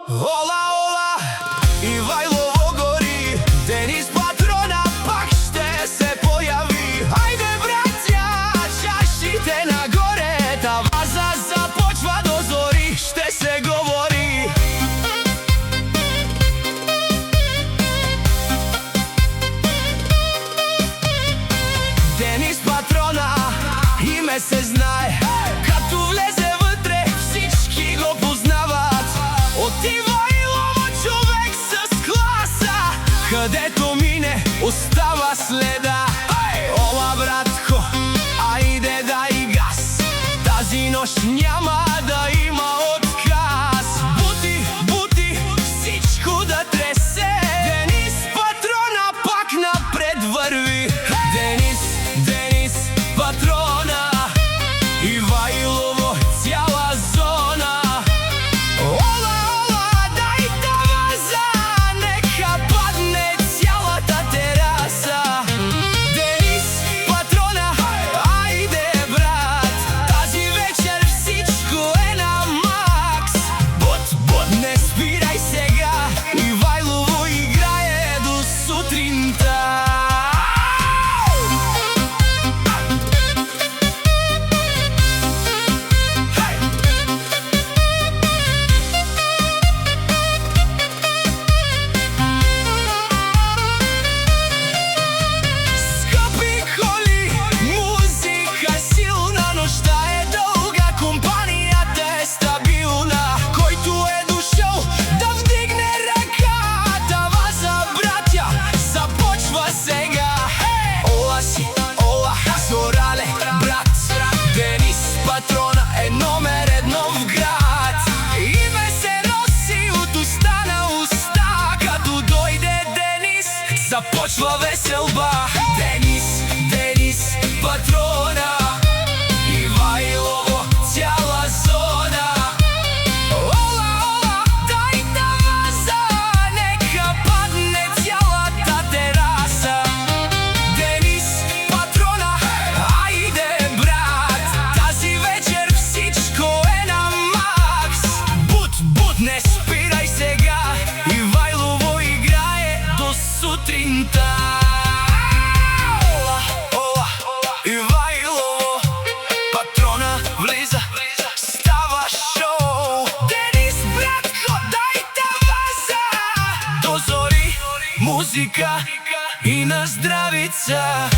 Ола, ола, Ивайлово гори, Денис Патрона пак ще се появи. Хайде, братя, чашите нагоре, таваза започва до зори, ще се говори. Денис Патрона, име се знае, като влезе вътре, всички го познават. От Ивайлово човек с класа, където мине, остава следа. Ола, братко, айде дай газ, тази нощ няма да има отказ. Бути, бути, всичко да тресе, Денис Патрона пак напред върви. Денис, Денис Патрона, Ивайлово цяла зона. Ола, ола, дай таваза, нека падне цялата тераса. Денис Патрона, айде, брат, тази вечер всичко е на макс. Бут, бут, не спирай сега, Ивайлово играе до сутринта. Патрона е номер едно в град. Име се носи от уста на уста. Като дойде Денис, започва веселба. Денис, Денис Патрона, Ивайлово цяла зона. Ола, ола, дай таваза, нека падне цялата тераса. Денис Патрона, айде, брат, тази вечер всичко е на макс. Бут, бут, не спирай сега, Ивайлово играе до сутринта. Ола, ола, Ивайлово, Патрона влиза, става шоу. Денис, братко, дай таваза, до зори музика и на здравица.